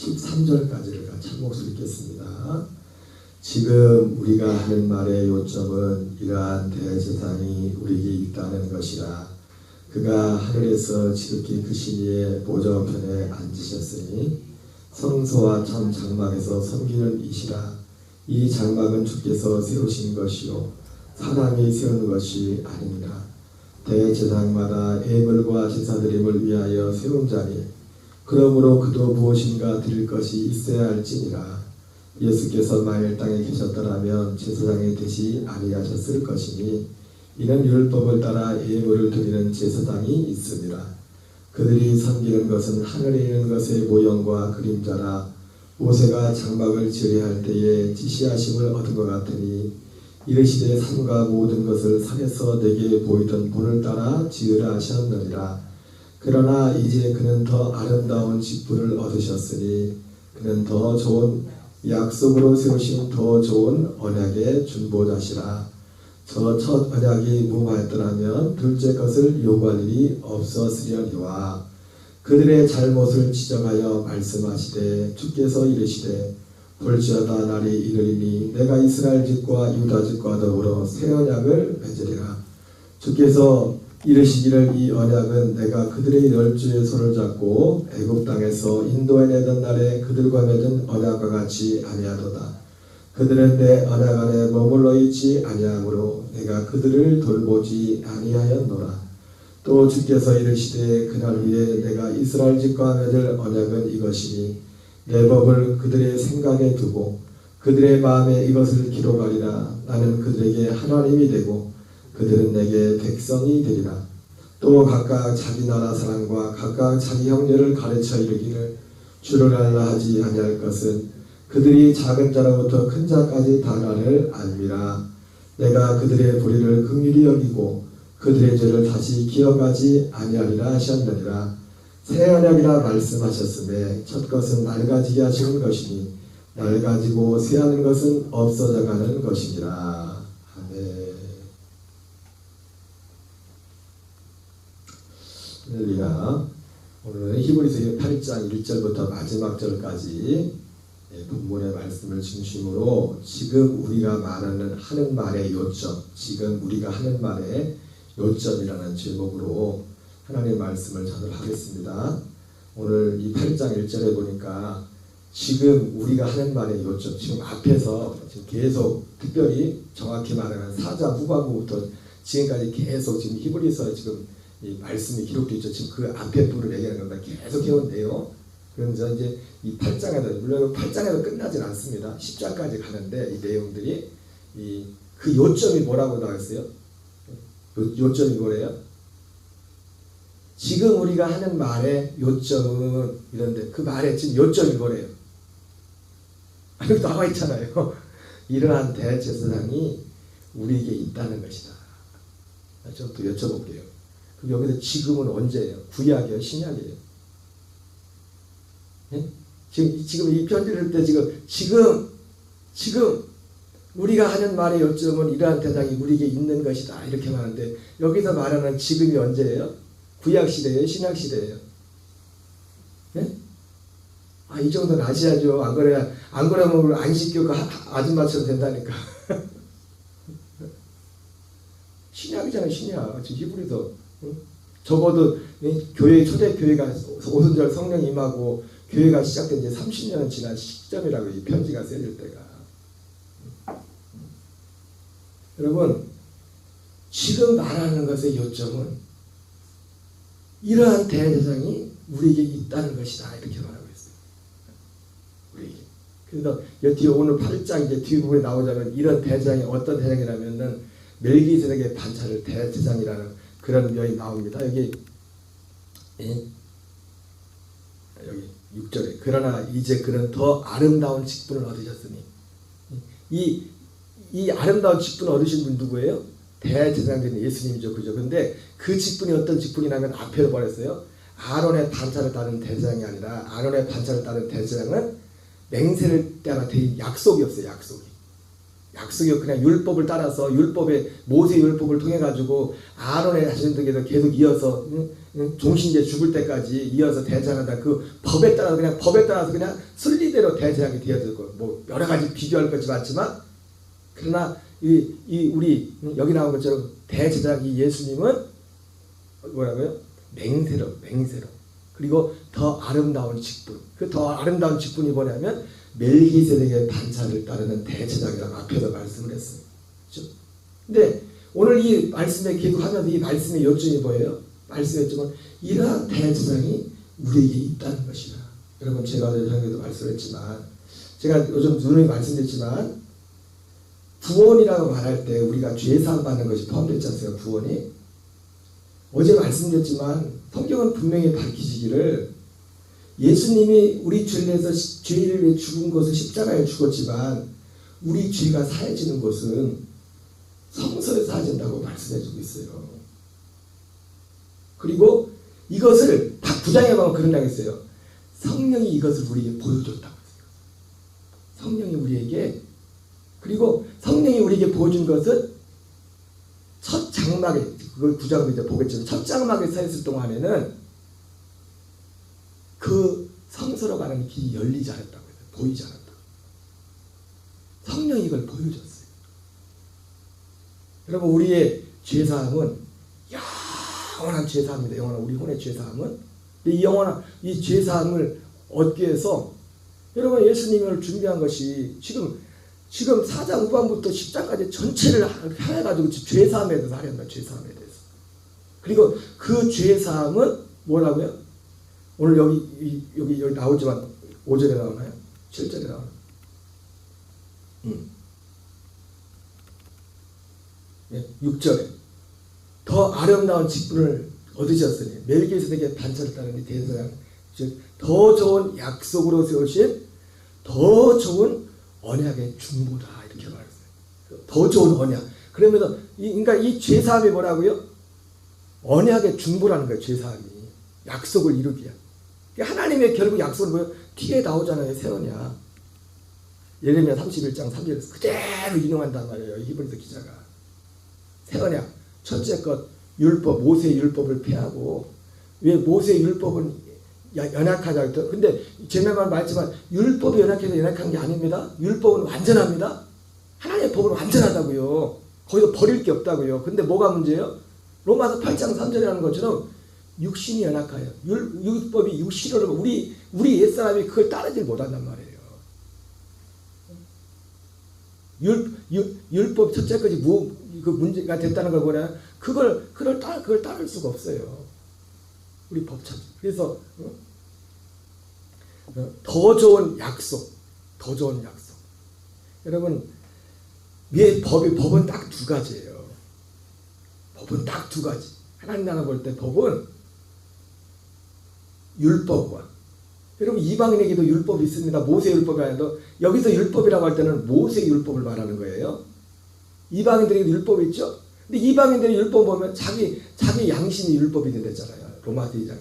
13절까지를 같이 한 목소리 읽겠습니다. 지금 우리가 하는 말의 요점은 이러한 대제사장이 우리에게 있다는 것이라. 그가 하늘에서 지극히 크신 이의 보좌편에 앉으셨으니 성소와 참 장막에서 섬기는 이시라. 이 장막은 주께서 세우신 것이요 사람이 세우는 것이 아니니라. 대제사장마다 예물과 제사드림을 위하여 세운 자니 그러므로 그도 무엇인가 드릴 것이 있어야 할지니라. 예수께서 만일 땅에 계셨더라면 제사장이 되시 아니하셨을 것이니 이는 율법을 따라 예물을 드리는 제사장이 있습니다. 그들이 섬기는 것은 하늘에 있는 것의 모형과 그림자라. 모세가 장막을 지으려 할 때에 지시하심을 얻은 것 같으니 이르시되 산과 모든 것을 산에서 내게 보이던 본을 따라 지으라 하셨느니라. 그러나 이제 그는 더 아름다운 직분을 얻으셨으니 그는 더 좋은 약속으로 세우신 더 좋은 언약의 준보자시라. 저 첫 언약이 무마했더라면 둘째 것을 요구할 일이 없었으려니와 그들의 잘못을 지적하여 말씀하시되 주께서 이르시되 볼지어다 날이 이르리니 내가 이스라엘 집과 유다 집과 더불어 새 언약을 맺으리라. 주께서 이르시기를 이 언약은 내가 그들의 열주의 손을 잡고 애굽 땅에서 인도해내던 날에 그들과 맺은 언약과 같이 아니하도다. 그들은 내 언약 안에 머물러 있지 아니하므로 내가 그들을 돌보지 아니하였노라. 또 주께서 이르시되 그날 위에 내가 이스라엘 집과 맺을 언약은 이것이니 내 법을 그들의 생각에 두고 그들의 마음에 이것을 기록하리라. 나는 그들에게 하나님이 되고 그들은 내게 백성이 되리라. 또 각각 자기 나라 사람과 각각 자기 형제를 가르쳐 이르기를 주를 알라 하지 아니할 것은 그들이 작은 자로부터 큰 자까지 다 나를 알미라. 내가 그들의 불의를 긍휼히 여기고 그들의 죄를 다시 기억하지 아니하리라 하셨느니라. 새 언약이라 말씀하셨음에 첫 것은 낡아지게 하시는 것이니 낡아지고 새하는 것은 없어져 가는 것이니라. 아멘. 할렐루야. 오늘은 히브리서 8장 1절부터 마지막 절까지 본문의 말씀을 중심으로 지금 우리가 하는 말의 요점, 지금 우리가 하는 말의 요점이라는 제목으로 하나님의 말씀을 전하도록 하겠습니다. 오늘 이 8장 1절에 보니까 지금 우리가 하는 말의 요점, 지금 앞에서 지금 계속 특별히 정확히 말하면 4장 후반부부터 지금까지 계속 지금 히브리서 지금 이 말씀이 기록되어 있죠. 지금 그 앞에 부분을 얘기하는 겁니다. 계속 해온대요. 그러면서 이제 이 8장에도 물론 8장에도 끝나진 않습니다. 10장까지 가는데 이 내용들이 그 요점이 뭐라고 나왔어요? 요점이 뭐래요? 지금 우리가 하는 말의 요점은 이런데 그 말의 지금 요점이 뭐래요? 여기 나와 있잖아요. 이러한 대제사장이 우리에게 있다는 것이다. 좀 더 여쭤볼게요. 그럼 여기서 지금은 언제예요? 구약이에요? 신약이에요? 네? 지금 이 편지를 할 때 지금 우리가 하는 말의 요점은 이러한 대상이 우리에게 있는 것이다. 이렇게 말하는데 여기서 말하는 지금이 언제예요? 구약 시대예요? 신약 시대예요? 네? 이 정도는 아셔야죠. 안 그러면 안식교가 아줌마처럼 된다니까. 신약이잖아요, 신약. 지금 히브리서. 적어도 교회 초대 교회가 오순절 성령 임하고 교회가 시작된 지 30년은 지난 시점이라고 이 편지가 쓰여질 때가. 여러분, 지금 말하는 것의 요점은 이러한 대제사장이 우리에게 있다는 것이다. 이렇게 말하고 있어요. 우리에게. 그래서 뒤에 오늘 8장 이제 뒷부분에 나오자면 이런 대제사장이 어떤 대제사장이라면은 멜기세덱의 반차를 대제사장이라는 그런 면이 나옵니다. 여기 6절에 그러나 이제 그는 더 아름다운 직분을 얻으셨으니 이 아름다운 직분을 얻으신 분 누구예요? 대제사장인 예수님이죠. 그죠? 근데 그 직분이 어떤 직분이냐면 앞에도 말했어요. 아론의 반차를 따른 대제사장이 아니라 아론의 반차를 따른 대제사장은 맹세를 따라 약속이 없어요. 약속이. 약속이 그냥 율법을 따라서 율법의 모세 율법을 통해 가지고 아론의 자손들에게서 계속 이어서 종신제 죽을 때까지 이어서 대제하다 그 법에 따라서 그냥 법에 따라서 그냥 순리대로 대제하게 되어지고 뭐 여러 가지 비교할 것이 많지만 그러나 우리 여기 나온 것처럼 대제사장 이 예수님은 뭐라고요? 맹세로 그리고 더 아름다운 직분 그 더 아름다운 직분이 뭐냐면 멜기세덱의 반차를 따르는 대제사장이라고 앞에서 말씀을 했어요. 그렇죠? 근데 오늘 이 말씀에 계속하면서 이 말씀의 요점이 뭐예요? 말씀의 요점은 이러한 대제사장이 우리에게 있다는 것이다. 여러분 제가 전에도 말씀했지만 제가 요즘 누누이 말씀드렸지만 구원이라고 말할 때 우리가 죄사함 받는 것이 포함되지 않습니까? 구원이 어제 말씀드렸지만 성경은 분명히 밝히시기를 예수님이 우리 죄를 위해서 죄를 위해 죽은 것은 십자가에 죽었지만 우리 죄가 사해지는 것은 성소에서 사해진다고 말씀해주고 있어요. 그리고 이것을 다 구장에 보면 그런다고 했어요. 성령이 이것을 우리에게 보여줬다고 했어요. 성령이 우리에게 그리고 성령이 우리에게 보여준 것은 첫 장막에 그걸 구장을 이제 보겠지만 첫 장막에 서 있을 동안에는 그 성소로 가는 길이 열리지 않았다고 해요. 보이지 않았다고. 성령이 이걸 보여줬어요. 여러분 우리의 죄사함은 영원한 죄사함입니다. 영원한 우리 혼의 죄사함은 이 영원한 이 죄사함을 얻기 위해서 여러분 예수님을 준비한 것이 지금 4장 후반부터 10장까지 전체를 해가지고 죄사함에 대해서 하려는 죄사함에 대해서. 그리고 그 죄사함은 뭐라고요? 오늘 여기 나오지만 5절에 나오나요? 7절에 나오나요? 6절에 더 아름다운 직분을 얻으셨으니 멜기세덱의 반차를 따르는 대제사장 즉 더 좋은 약속으로 세우신 더 좋은 언약의 중보다 이렇게 말했어요. 더 좋은 언약. 그러면서 그러니까 이 죄사함이 뭐라고요? 언약의 중보라는 거예요. 죄사함이 약속을 이루기야. 하나님의 결국 약속은 뭐예요? 뒤에 나오잖아요. 새 언약. 예레미야 31장 3절에서 그대로 인용한단 말이에요. 히브리서 기자가. 새 언약. 첫째 것 율법, 모세의 율법을 폐하고 왜 모세의 율법은 연약하자 했죠. 근데 제가 말했지만 율법이 연약해서 연약한 게 아닙니다. 율법은 완전합니다. 하나님의 법은 완전하다고요. 거기서 버릴 게 없다고요. 근데 뭐가 문제예요? 로마서 8장 3절이라는 것처럼 육신이 연약해요. 율법이 육신으로 우리 옛사람이 그걸 따르지 못한단 말이에요. 율법 첫째 것이 그 문제가 됐다는 걸 뭐냐? 그걸 따를 수가 없어요. 우리 법처럼. 그래서 더 좋은 약속. 여러분 왜 법은 딱 두 가지예요. 법은 딱 두 가지. 하나님 나라 볼 때 법은 율법과 여러분 이방인에게도 율법이 있습니다. 모세 율법이 아니라 여기서 율법이라고 할 때는 모세 율법을 말하는 거예요. 이방인들에게도 율법이 있죠. 근데 이방인들의 율법 보면 자기 양심이 율법이 된댔잖아요. 로마서 2장에.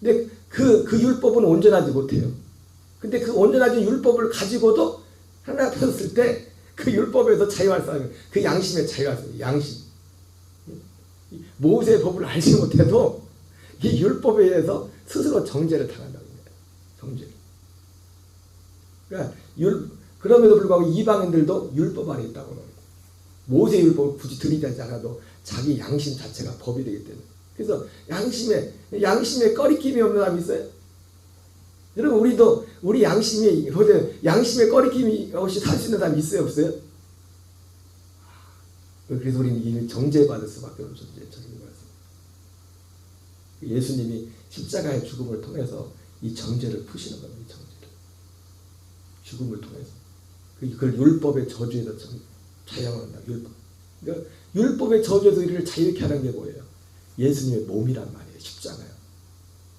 근데 그 율법은 온전하지 못해요. 근데 그 온전하지 율법을 가지고도 하나 앞에 섰을 때 그 율법에서 자유할 사람이 그 양심에 자유할 사람이 양심. 모세의 법을 알지 못해도 이 율법에 의해서 스스로 정죄를 당한다고 합니다. 정죄. 그러니까 그럼에도 불구하고 이방인들도 율법 안에 있다고 합니다. 모세 율법을 굳이 들이대지 않아도 자기 양심 자체가 법이 되기 때문에. 그래서 양심에 꺼리낌이 없는 사람이 있어요? 여러분 우리도 우리 양심에 꺼리낌이 없이 살 수 있는 사람이 있어요 없어요? 그래서 우리는 이미 정죄받을 수밖에 없는 존재죠. 예수님이 십자가의 죽음을 통해서 이 정죄를 푸시는 겁니다. 이 정죄를. 죽음을 통해서. 그걸 율법의 저주에서 자유한다. 율법. 그러니까 율법의 저주에서 우리를 자유케 하는 게 뭐예요? 예수님의 몸이란 말이에요. 십자가요.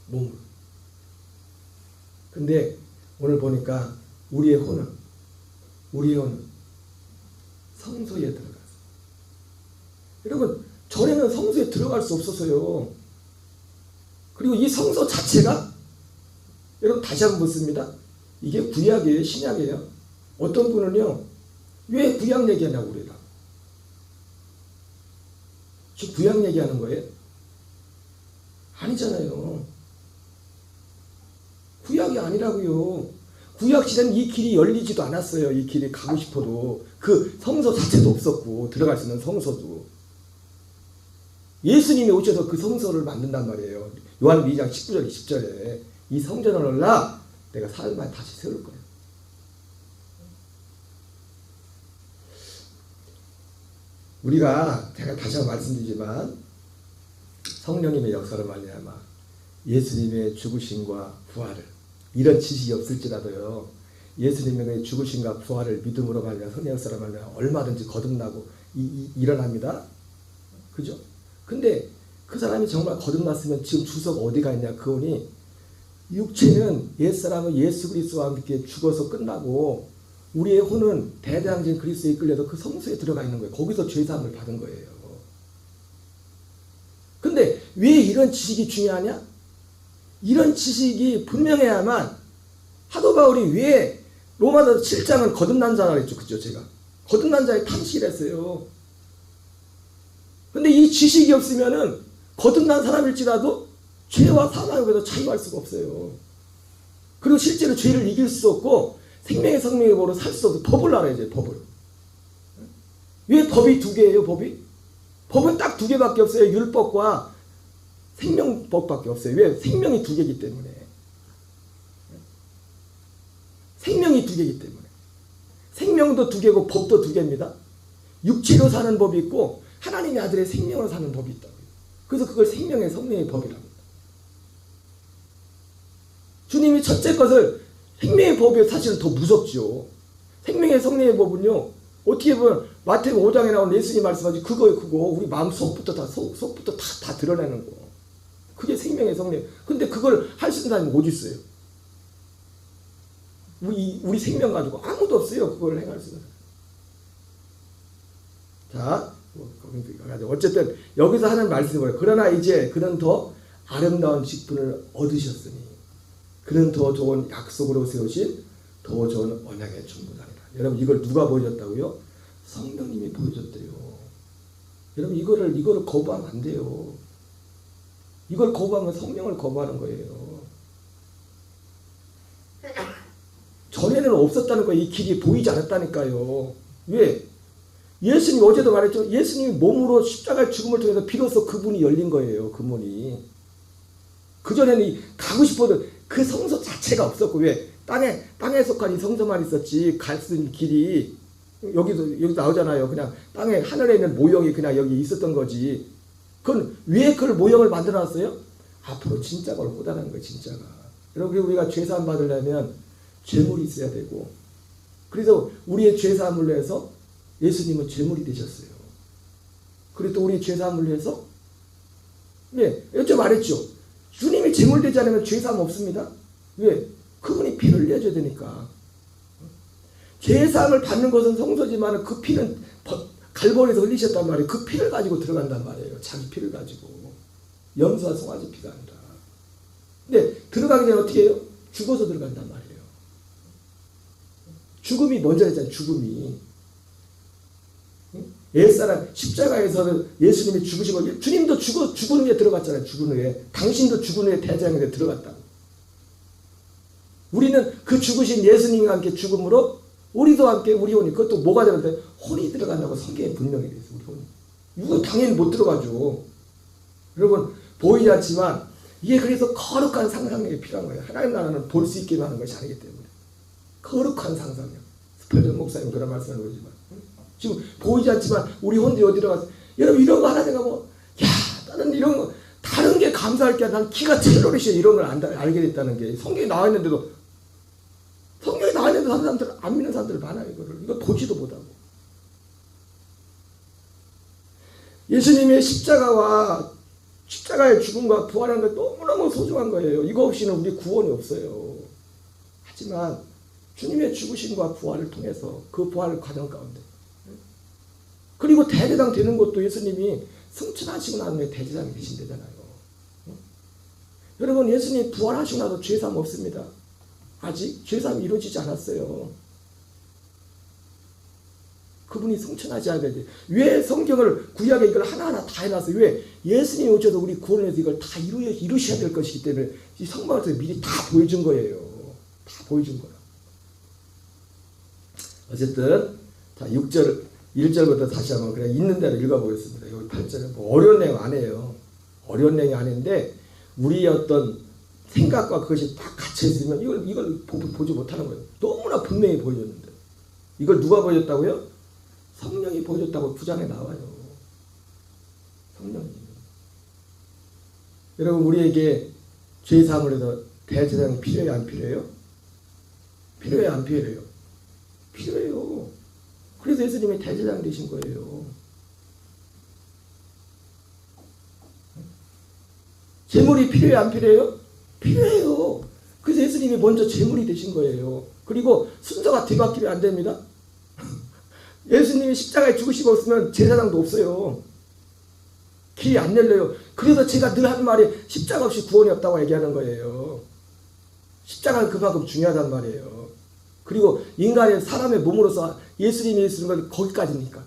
몸을. 근데 오늘 보니까 우리의 혼은 성소에 들어갔어요. 여러분 전에는 성소에 들어갈 수 없었어요. 그리고 이 성소 자체가 여러분 다시 한번 묻습니다. 이게 구약이에요? 신약이에요? 어떤 분은요 왜 구약 얘기하냐고 그래요. 지금 구약 얘기하는 거예요? 아니잖아요. 구약이 아니라고요. 구약 시대는 이 길이 열리지도 않았어요. 이 길이 가고 싶어도 그 성소 자체도 없었고 들어갈 수 있는 성소도. 예수님이 오셔서 그 성소를 만든단 말이에요. 요한복음 2장 19절 20절에 이 성전을 올라 내가 사흘 만에 다시 세울 거예요. 우리가 제가 다시 한번 말씀드리지만 성령님의 역사를 말미암아 예수님의 죽으심과 부활을 이런 지식이 없을지라도요. 예수님의 죽으심과 부활을 믿음으로 말미암아 성령 역사를 말미암아 얼마든지 거듭나고 일어납니다. 그죠? 근데 그 사람이 정말 거듭났으면 지금 주소가 어디가 있냐? 그오니 육체는 옛사람은 예수 그리스도와 함께 죽어서 끝나고 우리의 혼은 대대장진 그리스도에 이끌려서 그 성소에 들어가 있는 거예요. 거기서 죄사함을 받은 거예요. 근데 왜 이런 지식이 중요하냐? 이런 지식이 분명해야만 사도 바울이 왜 로마서 7장은 거듭난 자라 그랬죠. 그죠? 제가 거듭난 자의 탐식을 했어요. 근데 이 지식이 없으면은 거듭난 사람일지라도 죄와 사망에서 차이할 수가 없어요. 그리고 실제로 죄를 이길 수 없고 생명의 성령의 법으로 살 수 없어. 법을 알아야 돼. 법을. 왜 법이 두 개예요? 법은 딱 두 개밖에 없어요. 율법과 생명법밖에 없어요. 왜? 생명이 두 개이기 때문에. 생명이 두 개이기 때문에. 생명도 두 개고 법도 두 개입니다. 육체로 사는 법이 있고 하나님의 아들의 생명으로 사는 법이 있다고요. 그래서 그걸 생명의 성령의 법이라고 합니다. 주님이 첫째 것을 생명의 법이 사실은 더 무섭죠. 생명의 성령의 법은요. 어떻게 보면 마태복음 5장에 나온 예수님 말씀하지 그거 우리 마음 속부터 다 드러내는 거. 그게 생명의 성령. 근데 그걸 할 수 있는 사람이 어디 있어요? 우리 생명 가지고 아무도 없어요. 그걸 행할 수 있는. 자, 어쨌든 여기서 하는 말씀이 뭐예요? 그러나 이제 그는 더 아름다운 직분을 얻으셨으니 그는 더 좋은 약속으로 세우신 더 좋은 언약의 중보자니라. 여러분 이걸 누가 보여줬다고요? 성령님이 보여줬대요. 여러분 이거를 거부하면 안 돼요. 이걸 거부하면 성령을 거부하는 거예요. 전에는 없었다는 거예요. 이 길이 보이지 않았다니까요. 왜? 예수님 어제도 말했죠. 예수님이 몸으로 십자가의 죽음을 통해서 비로소 그분이 열린 거예요. 그 문이. 그전에는 가고 싶어도 그 성소 자체가 없었고 왜? 땅에 속한 이 성소만 있었지 갈 수 있는 길이 여기 나오잖아요. 그냥 땅에 하늘에 있는 모형이 그냥 여기 있었던 거지. 그건 왜 그걸 모형을 만들어놨어요? 앞으로 진짜가 올 거다라는 거예요. 진짜가. 여러분 우리가 죄사함 받으려면 죄물이 있어야 되고 그래서 우리의 죄사함을 위해서 예수님은 죄물이 되셨어요. 그리고 또 우리의 죄사함을 위해서 여쭤 말했죠. 주님이 제물되지 않으면 죄사함 없습니다. 왜? 그분이 피를 흘려줘야 되니까. 죄사함을 받는 것은 성소지만 그 피는 갈보리에서 흘리셨단 말이에요. 그 피를 가지고 들어간단 말이에요. 자기 피를 가지고. 염소와 송아지 피가 아니라. 근데 들어가기 전에 어떻게 해요? 죽어서 들어간단 말이에요. 죽음이 먼저 했잖아요. 죽음이. 옛사람 십자가에서는 예수님이 죽으시고 주님도 죽은 후에 들어갔잖아요. 죽은 후에. 당신도 죽은 후에 대장에 들어갔다고. 우리는 그 죽으신 예수님과 함께 죽음으로 우리도 함께 우리 혼이 그것도 뭐가 되는데 혼이 들어간다고 성경에 분명히 되어 있어요. 우리 혼이. 이거 당연히 못 들어가죠. 여러분 보이지 않지만 이게 그래서 거룩한 상상력이 필요한 거예요. 하나님 나라는 볼 수 있게 하는 것이 아니기 때문에. 거룩한 상상력. 스펄전 목사님 그런 말씀을 보이지만 지금 보이지 않지만 우리 혼자 어디 들어가서 여러분 이런 거 하나 내가 나는 이런 거 다른 게 감사할 게 난 기가 첼로리시에 이런 걸 알게 됐다는 게 성경에 나와 있는데도 다른 사람들 안 믿는 사람들 많아요. 이거 보지도 못하고 예수님의 십자가의 죽음과 부활하는 게 너무너무 소중한 거예요. 이거 없이는 우리 구원이 없어요. 하지만 주님의 죽으심과 부활을 통해서 그 부활 과정 가운데 그리고 대제사장 되는 것도 예수님이 승천하시고 난 후에 대제사장이 되신 데잖아요. 여러분 예수님 부활하시고 나도 죄사함 없습니다. 아직 죄사함이 이루어지지 않았어요. 그분이 승천하지 않는데 왜 성경을 구약에 이걸 하나하나 다 해놨어요? 왜? 예수님이 오셔서 우리 구원을 위해서 이걸 다 이루셔야 될 것이기 때문에 이 성경을 통해 미리 다 보여준 거예요. 다 보여준 거야. 어쨌든 자 6절 1절부터 다시 한번 그냥 있는 대로 읽어보겠습니다. 여기 8절은 뭐 어려운 내용 아니에요. 어려운 내용이 아닌데 우리의 어떤 생각과 그것이 딱 갇혀 있으면 이걸 보지 못하는 거예요. 너무나 분명히 보여줬는데 이걸 누가 보여줬다고요? 성령이 보여줬다고 9장에 나와요. 성령이. 여러분 우리에게 죄사함을 해서 대제사장이 필요해요? 안 필요해요? 필요해요? 안 필요해요? 필요해요. 그래서 예수님이 대제사장 되신 거예요. 제물이 필요해요? 안 필요해요? 필요해요. 그래서 예수님이 먼저 제물이 되신 거예요. 그리고 순서가 뒤바뀌면 안 됩니다. 예수님이 십자가에 죽으시고 없으면 제사장도 없어요. 길이 안 열려요. 그래서 제가 늘 하는 말이 십자가 없이 구원이 없다고 얘기하는 거예요. 십자가는 그만큼 중요하단 말이에요. 그리고 인간의 사람의 몸으로서 예수님이 쓰는 건 거기까지니까.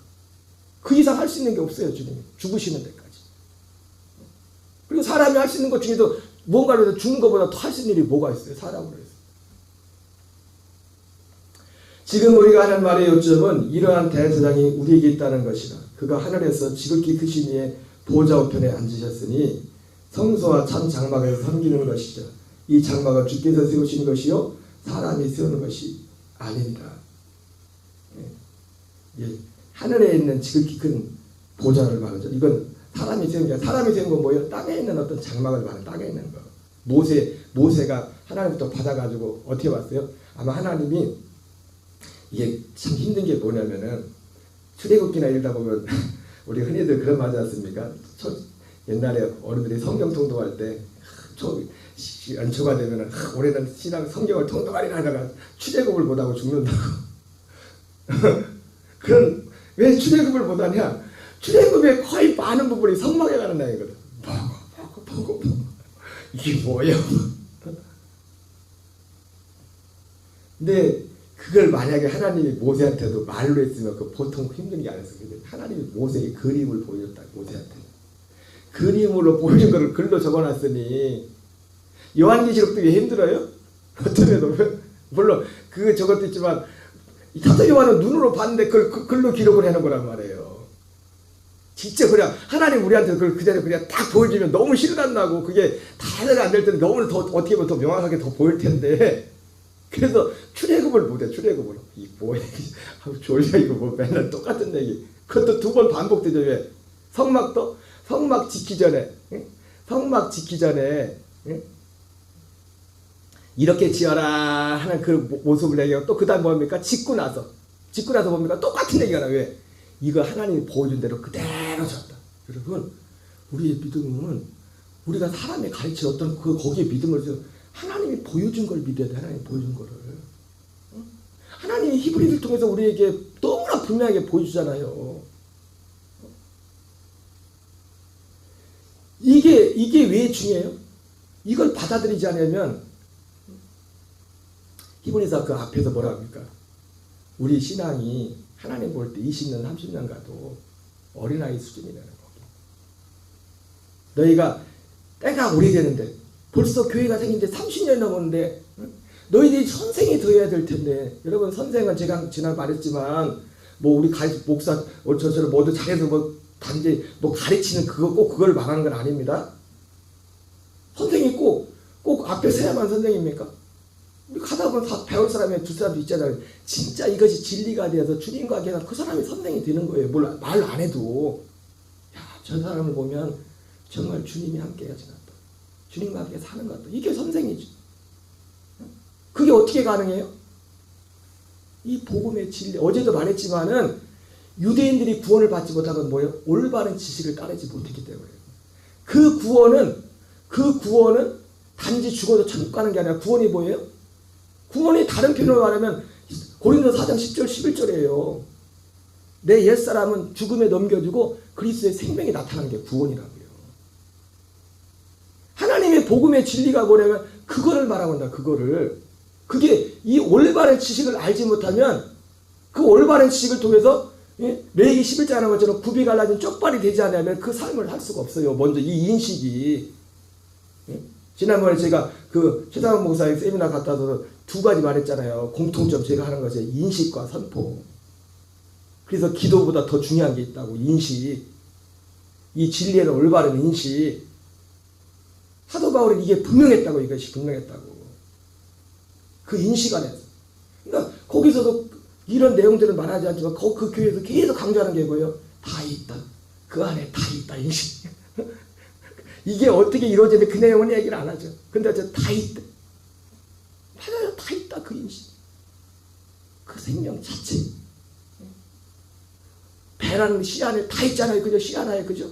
그 이상 할 수 있는 게 없어요. 주님이 죽으시는 데까지. 그리고 사람이 할 수 있는 것 중에도 뭔가를 해서 죽는 것보다 더 할 수 있는 일이 뭐가 있어요. 사람으로 해서. 지금 우리가 하는 말의 요점은 이러한 대제사장이 우리에게 있다는 것이라. 그가 하늘에서 지극히 크신 이의 보좌 우편에 앉으셨으니 성소와 참 장막에서 섬기는 것이죠. 이 장막은 주께서 세우신 것이요 사람이 세우는 것이 아닙니다. 예. 하늘에 있는 지극히 큰 보좌를 말하죠. 이건 사람이 세운 게 아니라 사람이 세운 건 뭐예요? 땅에 있는 어떤 장막을 말하는 땅에 있는 거. 모세가 하나님부터 받아가지고 어떻게 왔어요? 아마 하나님이 이게 참 힘든 게 뭐냐면은 출애굽기나 읽다 보면 우리 흔히들 그런 말 하지 않습니까? 옛날에 어른들이 성경 통독할 때 연초가 되면은 올해는 신앙 성경을 통독하리라 하다가 출애굽을 못하고 죽는다고. 그런 왜 출애굽을 못하냐? 출애굽의 거의 많은 부분이 성막에 가는 내용이거든. 보고 이게 뭐예요? 근데 그걸 만약에 하나님이 모세한테도 말로 했으면 그 보통 힘든 게 아니었어요. 하나님이 모세에게 그림을 보여줬다. 모세한테 그림으로 보여준 거를 글로 적어놨으니 요한계시록도 왜 힘들어요? 어떤 애도 물론 그 저것도 있지만 사도 요한은 눈으로 봤는데 그걸 글로 기록을 해놓은 거란 말이에요. 진짜 그냥 하나님 우리한테 그걸 그대로 그냥 딱 보여주면 너무 실감 나고 그게 다 해석이 안 될 때는 너무 더 어떻게 보면 더 명확하게 더 보일 텐데. 그래서 출애굽을 못해. 출애굽을 이 뭐야 졸려 이거 뭐 맨날 똑같은 얘기. 그것도 2번 반복되죠. 왜? 성막 짓기 전에 성막 짓기 전에 이렇게 지어라 하는 그 모습을 얘기하고 또 그 다음 뭡니까? 짓고 나서 뭡니까? 똑같은 얘기가 나. 왜? 이거 하나님이 보여준 대로 그대로 졌다. 여러분 우리의 믿음은 우리가 사람의 가르쳐 어떤 거기에 믿음을 하나님이 보여준 걸 믿어야 돼. 하나님이 보여준 거를. 하나님이 히브리를 통해서 우리에게 너무나 분명하게 보여주잖아요. 이게 왜 중요해요? 이걸 받아들이지 않으면 히브리서 그 앞에서 뭐라 합니까? 우리 신앙이 하나님 볼 때 20년 30년 가도 어린아이 수준이라는 거. 너희가 때가 오래되는데 벌써 교회가 생긴 지 30년 넘었는데 너희들이 선생이 되어야 될 텐데. 여러분 선생은 제가 지난 말했지만 뭐 우리 목사 저처럼 모두 잘해서 뭐 단지 뭐 가르치는 그걸 말하는 건 아닙니다. 선생이 꼭 앞에 서야만 선생입니까? 우리 가다 보면 다 배울 사람이 두 사람도 있잖아요. 진짜 이것이 진리가 되어서 주님과 함께 그 사람이 선생이 되는 거예요. 말 안 해도 야, 저 사람을 보면 정말 주님이 함께 하시나 또 주님과 함께 사는 것 같다. 이게 선생이죠. 그게 어떻게 가능해요? 이 복음의 진리. 어제도 말했지만은 유대인들이 구원을 받지 못한 건 뭐예요? 올바른 지식을 따르지 못했기 때문에. 그 구원은 단지 죽어도 천국 가는 게 아니라 구원이 뭐예요? 구원이 다른 표현으로 말하면 고린도서 4장 10절 11절이에요. 내 옛사람은 죽음에 넘겨주고 그리스도의 생명이 나타나는 게 구원이라고요. 하나님의 복음의 진리가 뭐냐면 그거를 말하고 한다. 그게 이 올바른 지식을 알지 못하면 그 올바른 지식을 통해서 예? 레위기 11장 하는 것처럼 굽이 갈라진 쪽발이 되지 않으면 그 삶을 할 수가 없어요. 먼저 이 인식이. 예? 지난번에 제가 그 최상원 목사의 세미나 갔다 와서 두 가지 말했잖아요. 공통점 제가 하는 것이 인식과 선포. 그래서 기도보다 더 중요한 게 있다고. 인식. 이 진리에는 올바른 인식. 사도 바울은 이게 분명했다고. 이것이 분명했다고. 그 인식 안에서. 그러니까 거기서도 이런 내용들은 말하지 않지만 그 교회에서 계속 강조하는 게 뭐예요? 다 있다. 그 안에 다 있다. 인식. 이게 어떻게 이루어지는데 그 내용은 얘기를 안 하죠. 근데 어쨌든 다 있다. 맞아요. 다 있다. 그 인식. 그 생명 자체. 배라는 씨 안에 다 있잖아요. 그죠? 씨 하나에. 그죠?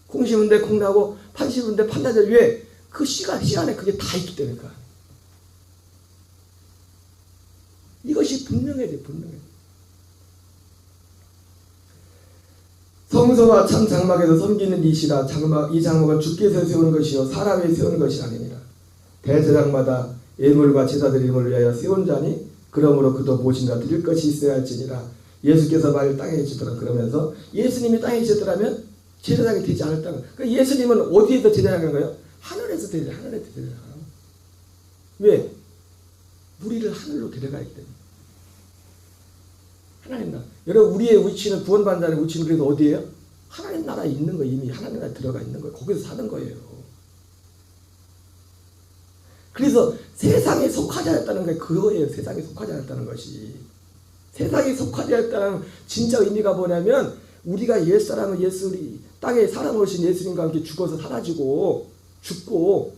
콩 심은데 콩 나고 판 심은데 판 나죠. 왜? 그 씨 안에 그게 다 있기 때문에. 이것이 분명해야 돼. 분명해. 성소와 참 장막에서 섬기는 이시라. 이 장막은 주께서 세우는 것이요 사람이 세우는 것이 아니니라. 대제사장마다 예물과 제사드림을 위하여 세운 자니 그러므로 그도 무엇인가 드릴 것이 있어야 할지니라. 예수께서 말을 땅에 주더라. 그러면서 예수님이 땅에 주셨더라면 제사장이 되지 않았다는 거예요. 그러니까 예수님은 어디에서 제사장인 거예요? 하늘에서 제사장. 하늘에서 제사장. 왜? 우리를 하늘로 데려가기 때문에. 하나님 나라. 여러분 우리의 위치는 구원받는 자의 위치는 그래서 어디예요? 하나님 나라에 있는 거예요. 이미 하나님 나라에 들어가 있는 거예요. 거기서 사는 거예요. 그래서 세상에 속하지 않았다는 게 그거예요. 세상에 속하지 않았다는 것이. 세상에 속하지 않았다는 진짜 의미가 뭐냐면 우리가 옛사람은 예수 땅에 사람 오신 예수님과 함께 죽어서 사라지고 죽고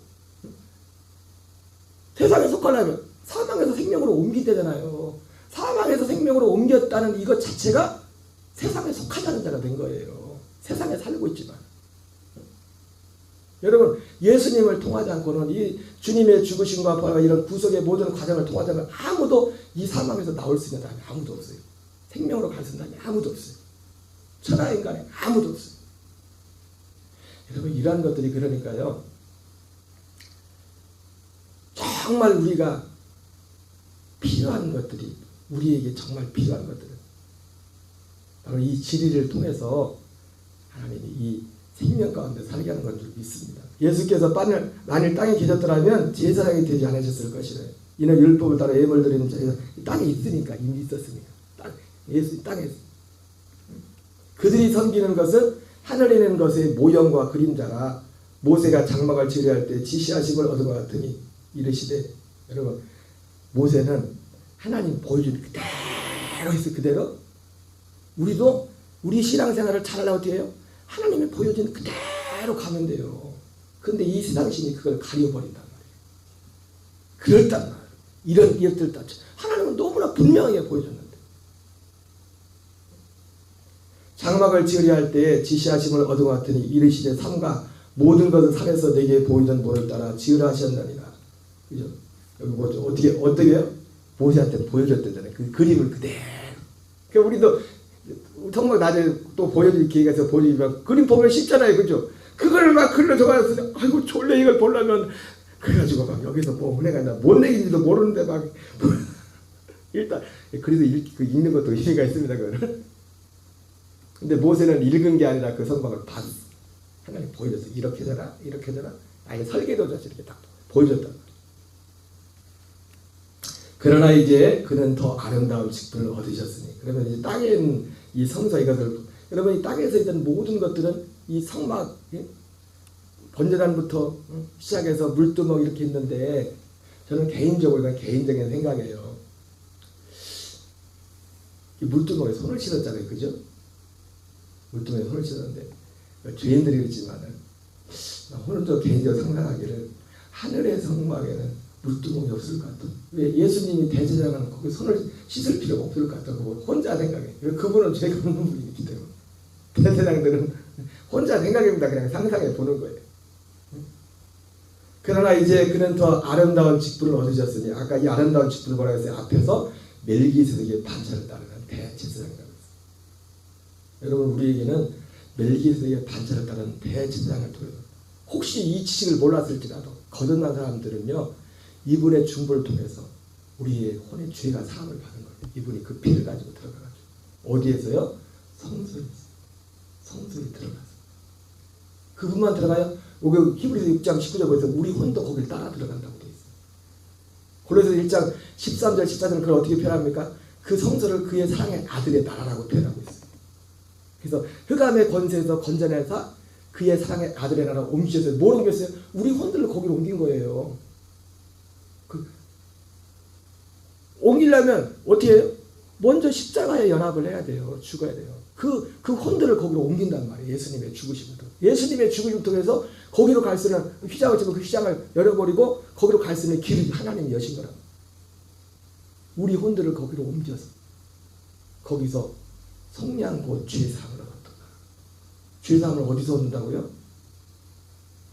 세상에 속하려면 사망에서 생명으로 옮기되잖아요. 사망에서 생명으로 옮겼다는 이것 자체가 세상에 속하지 않은 자가 된 거예요. 세상에 살고 있지만. 여러분 예수님을 통하지 않고는 이 주님의 죽으심과 부활과 이런 구속의 모든 과정을 통하지 않으면 아무도 이 사망에서 나올 수 있는 사람이 아무도 없어요. 생명으로 갈 수 있는 사람이 아무도 없어요. 천하인간에 아무도 없어요. 여러분 이러한 것들이 그러니까요. 정말 우리가 필요한 것들이 우리에게 정말 필요한 것들은 바로 이 진리를 통해서 하나님이 이 생명 가운데 살게 하는 건 줄 믿습니다. 예수께서 만일 땅에 계셨더라면 제사장이 되지 않으셨을 것이래요. 이는 율법을 따라 예물 드리는 자가 땅에 있으니까 이미 있었으니까 예수 땅에 그들이 섬기는 것은 하늘에 있는 것의 모형과 그림자라. 모세가 장막을 지으려 때 지시하심을 얻은 것 같으니 이르시되. 여러분 모세는 하나님 보여준 그대로 있어. 그대로 우리도 우리 신앙생활을 잘하려고 어떻게 해요? 하나님이 보여준 그대로 가면 돼요. 근데 이 세상신이 그걸 가려버린단 말이에요. 그랬단 말이에요. 이런 일들 다 하나님은 너무나 분명하게 보여줬는데 장막을 지으려 할 때에 지시하심을 얻은 것 같으니 이르시되 삼가 모든 것은 산에서 내게 보이던 모를 따라 지으라 하셨느니라. 그죠? 여기 뭐죠? 어떻게요? 모세한테 보여줬대잖아요. 그 그림을 그대로. 그러니까 우리도 정말 나중에 또 보여줄 기회가 있어서 보여주지만 그림 보면 쉽잖아요. 그죠? 그걸 막 글로 적어놨으니 아이고 졸래 이걸 보려면 그래가지고 막 여기서 뭐 은혜가 나 뭔 얘기인지도 모르는데 막 일단 그래서 읽는 것도 의미가 있습니다. 그거는. 근데 모세는 읽은 게 아니라 그 성막을 봤어. 하나님 보여줬어. 이렇게 되라 이렇게 되라. 아니 설계도자서 이렇게 딱 보여줬단 말이야. 그러나 이제 그는 더 아름다운 직분을 얻으셨으니. 그러면 이제 땅에 있는 이 성서 이것을 여러분 이 땅에서 있던 모든 것들은 이 성막 번제단부터 시작해서 물두멍 이렇게 있는데 저는 개인적으로 개인적인 생각이에요. 이 물두멍에 손을 씻었잖아요. 그죠? 물두멍에 손을 씻었는데 죄인들이 그렇지만은 오늘도 개인적으로 상상하기를 하늘의 성막에는 물두멍이 없을 것 같아. 왜 예수님이 대제사장은 거기 손을 씻을 필요가 없을 것 같다고 혼자 생각해. 그분은 죄가 없는 분이기 때문에 대제사장들은 혼자 생각입니다. 그냥 상상해 보는 거예요. 그러나 이제 그는 더 아름다운 직분을 얻으셨으니 아까 이 아름다운 직분을 뭐라고 했어요? 앞에서 멜기세덱의 반차를 따르는 대제사장이라고 했어요. 여러분 우리에게는 멜기세덱의 반차를 따르는 대제사장을 통해서 혹시 이 지식을 몰랐을지라도 거듭난 사람들은요 이분의 중보를 통해서 우리의 혼의 죄가 사함을 받은 거예요. 이분이 그 피를 가지고 들어가가지고 어디에서요? 성소에서. 성소에 들어가서. 그분만 들어가요? 여기 히브리서 6장 19절 보세요. 우리 혼도 거길 따라 들어간다고 되어 있어요. 골로새서 1장 13절 14절은 그걸 어떻게 표현합니까? 그 성소를 그의 사랑의 아들의 나라라고 표현하고 있어요. 그래서 흑암의 권세에서 건져내서 그의 사랑의 아들의 나라로 옮기셨어요. 뭘 옮겼어요? 우리 혼들을 거기로 옮긴 거예요. 옮기려면 어떻게 해요? 먼저 십자가에 연합을 해야 돼요. 죽어야 돼요. 그 혼들을 거기로 옮긴단 말이에요. 예수님의 죽으심부터. 예수님의 죽으심을 통해서 거기로 갈 수 있는 휘장을 지금 그 휘장을 열어버리고 거기로 갈 수 있는 길을 하나님이 여신 거라고. 우리 혼들을 거기로 옮겨서 거기서 성량 곧 죄사함을 얻었다. 죄사함을 어디서 얻는다고요?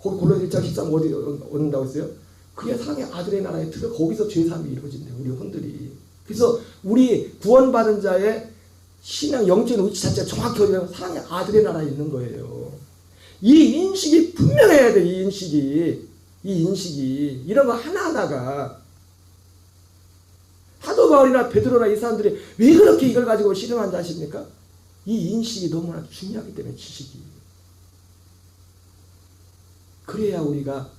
거기 골로새 1장 13 어디 얻는다고 했어요? 그의 사랑의 아들의 나라에 들어 거기서 죄사함이 이루어진대요. 우리 혼들이. 그래서 우리 구원받은 자의 신앙 영적인 위치 자체가 정확히 어디냐면 사랑의 아들의 나라에 있는 거예요. 이 인식이 분명해야 돼. 이 인식이 이런 거 하나하나가 사도 바울이나 베드로나 이 사람들이 왜 그렇게 이걸 가지고 씨름한지 아십니까? 이 인식이 너무나 중요하기 때문에 지식이. 그래야 우리가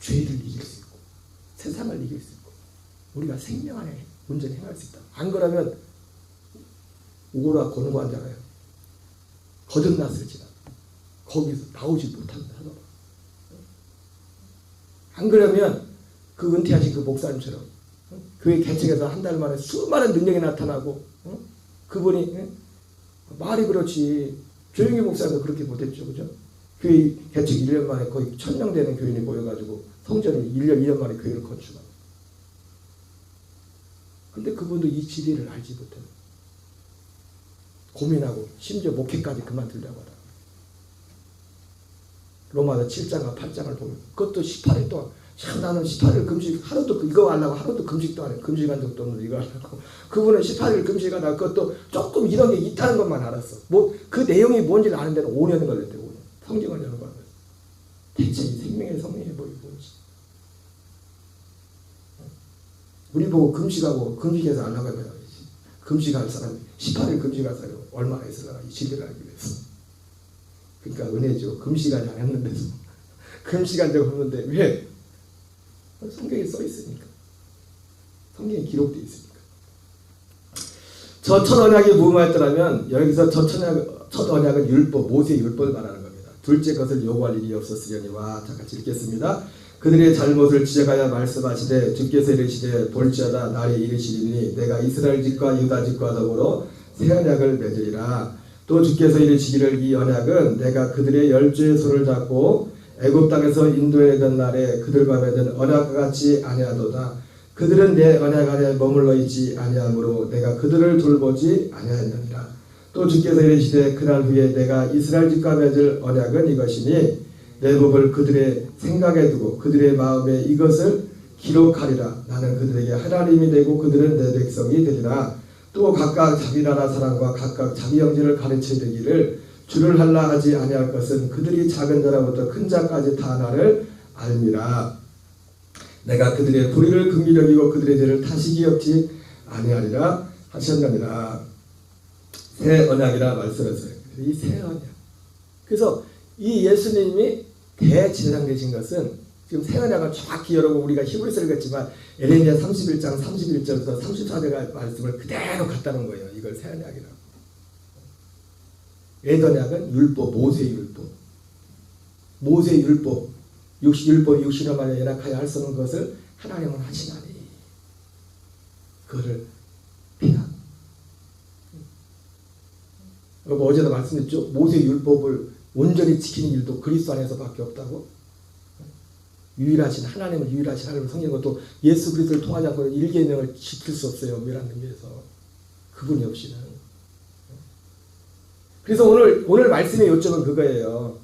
죄를 이길 수 있고 세상을 이길 수 있고 우리가 생명 안에 온전히 행할 수 있다. 안 그러면 오라 권고하잖아요. 거듭났을 지라 거기서 나오지 못합니다. 안 그러면 그 은퇴하신 그 목사님처럼 교회 개척에서 한 달 만에 수많은 능력이 나타나고 그분이 말이 그렇지 조영기 목사도 그렇게 못했죠. 그죠? 교회 개척 1년 만에 거의 1000명 되는 교인이 모여가지고 성전을 1년 만에 교회를 건축하고 근데 그분도 이 진리를 알지 못해요. 고민하고 심지어 목회까지 그만두려고 하다. 로마서 7장과 8장을 보면 그것도 18일 동안 참 나는 18일 금식 하루도 이거 하려고 하루도 금식도 안 해. 금식한 적도 없는데 이거 하려고. 그분은 18일 금식하다가 그것도 조금 이런 게 있다는 것만 알았어. 뭐 그 내용이 뭔지를 아는 데는 5년이 걸렸대. 5년. 성경을 연구하면서. 대체 이 생명의 성령이 뭔지. 우리 보고 금식하고 금식해서 안 나가면 금식할 사람이 18일 금식할 사람이 얼마나 있을까 이 진리를 알기 위해서. 그러니까 은혜죠. 금식하지 않았는데도 금식한 적 없는데 왜? 성경에 써 있으니까. 성경에 기록되어 있으니까. 저 첫 언약이 무음하였더라면 여기서 저 첫 언약은 율법, 모세의 율법을 말하는 겁니다. 둘째 것을 요구할 일이 없었으려니와. 자, 같이 읽겠습니다. 그들의 잘못을 지적하여 말씀하시되 주께서 이르시되 볼지어다 날이 이르시리니 내가 이스라엘 집과 유다 집과 더불어 새 언약을 맺으리라. 또 주께서 이르시기를 이 언약은 내가 그들의 열조의 손을 잡고 애굽 땅에서 인도해내던 날에 그들과 맺은 언약과 같이 아니하도다. 그들은 내 언약 안에 머물러 있지 아니하므로 내가 그들을 돌보지 아니하였느니라. 또 주께서 이르시되 그날 후에 내가 이스라엘 집과 맺을 언약은 이것이니 내 법을 그들의 생각에 두고 그들의 마음에 이것을 기록하리라. 나는 그들에게 하나님이 되고 그들은 내 백성이 되리라. 또 각각 자기 나라 사람과 각각 자기 형제를 가르쳐 이르기를 주를 할라 하지 아니할 것은 그들이 작은 자라부터 큰 자까지 다 나를 알미라. 내가 그들의 불의를 긍휼히 여기고 그들의 죄를 다시 기억지 아니하리라 하셨느니라. 새 언약이라 말씀했어요. 이 새 언약. 그래서 이 예수님이 대제사장 되신 것은 지금 새 언약을 정확히 여러분 우리가 히브리서를 읽었지만 에레미야 31장 31절부터 34절의 말씀을 그대로 갖다는 거예요. 이걸 새 언약이라고. 옛 언약은 율법, 모세의 율법. 모세의 율법, 율법이 60년 만에 연약하여 할 수 없는 것을 하나님은 하시나니 그거를 피하고. 여러분 어제도 말씀드렸죠. 모세의 율법을 온전히 지키는 일도 그리스도 안에서밖에 없다고. 유일하신 하나님은 유일하신 하나님을 섬기는 것도 예수 그리스도를 통하지 않고 일계명을 지킬 수 없어요. 멸하는 위해서 그분이 없이는. 그래서 오늘 말씀의 요점은 그거예요.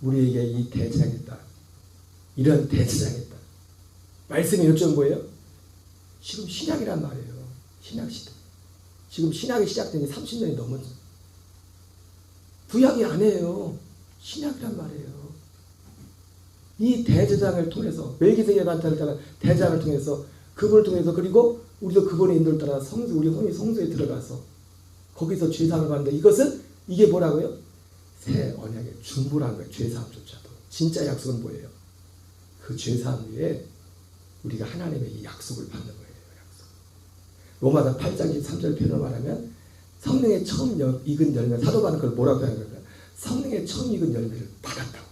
우리에게 이 대제사장이 있다. 이런 대제사장이 있다. 말씀의 요점은 뭐예요? 지금 신약이란 말이에요. 신약 시대. 지금 신약이 시작된 지 30년이 넘었죠. 구약이 아니에요. 신약이란 말이에요. 이 대제사장을 통해서 멜기세덱의 반타를 따른 대제사장을 통해서 그분을 통해서 그리고 우리도 그분의 인도를 따라 우리 혼이 성소에 들어가서 거기서 죄사함을 받는다. 이게 뭐라고요? 새 언약의 중보라는 거예요. 죄사함조차도. 진짜 약속은 뭐예요? 그 죄사함 위에 우리가 하나님의 이 약속을 받는 거예요. 약속. 로마서 8장 13절 표현을 말하면 성령의 처음 익은 열매, 사도 바울은 그걸 뭐라고 하는 거예요? 성령의 처음 익은 열매를 받았다고.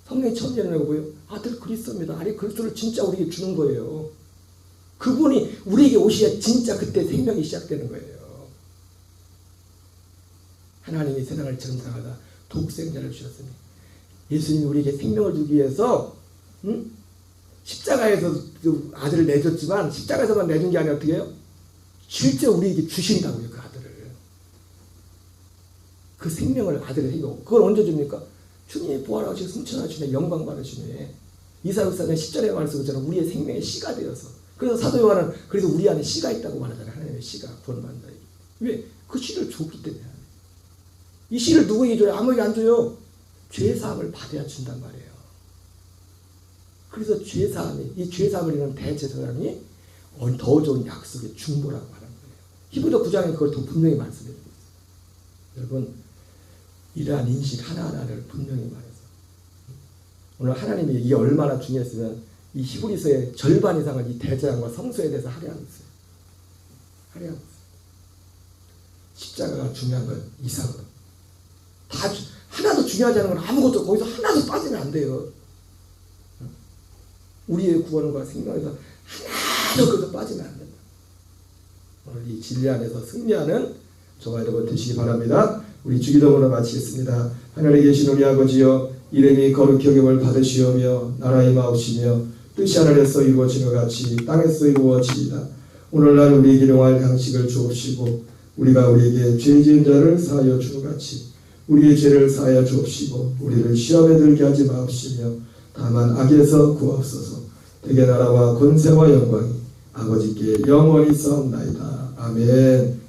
성령의 처음 열매가 뭐예요? 아들 그리스도입니다. 아니 그리스도를 진짜 우리에게 주는 거예요. 그분이 우리에게 오셔야 진짜 그때 생명이 시작되는 거예요. 하나님이 세상을 정상하다 독생자를 주셨으니 예수님이 우리에게 생명을 주기 위해서 십자가에서 아들을 내줬지만 십자가에서만 내준 게 아니라 어떻게 해요? 실제 우리에게 주신다고요. 그 아들을. 그 생명을 아들의 생명. 그걸 언제 줍니까? 주님이 부활하시고 승천하시네 영광 받으시네. 이사야서는 10절에 말씀하잖아요. 우리의 생명의 씨가 되어서. 그래서 사도 요한은 그래서 우리 안에 씨가 있다고 말하잖아요. 하나님의 씨가 구원받는다. 왜? 그 씨를 줬기 때문에. 이 씨를 누구에게 줘요? 아무에게 안 줘요. 죄사함을 받아야 준단 말이에요. 그래서 죄사함이 이 죄사함을 이루는 대제사장이 더 좋은 약속의 중보라고 하는 거예요. 히브리서 9장에 그걸 더 분명히 말씀해 주고 있어요. 여러분 이러한 인식 하나하나를 분명히 말해서 오늘 하나님이 이게 얼마나 중요했으면 이 히브리서의 절반 이상은 이 대제사장과 성소에 대해서 할애하고 있어요. 할애하고 있어요. 십자가가 중요한 건 이상으로 다 하나도 중요하지 않은 건 아무것도 거기서 하나도 빠지면 안 돼요. 우리의 구원과 생명에서 하나도 그것도 빠지면 안 된다. 오늘 이 진리 안에서 승리하는 저와 여러분 되시기 바랍니다. 우리 주기도문을 마치겠습니다. 하늘에 계신 우리 아버지여 이름이 거룩히 여김을 받으시오며 나라의 마옵시며 뜻이 하늘에서 이루어지는 것 같이 땅에서 이루어지이다. 오늘날 우리에게 일용할 양식을 주옵시고 우리가 우리에게 죄 지은 자를 사하여 주는 같이 우리의 죄를 사하여 주옵시고 우리를 시험에 들게 하지 마옵시며 다만 악에서 구하옵소서. 대개 나라와 권세와 영광이 아버지께 영원히 있사옵나이다. 아멘.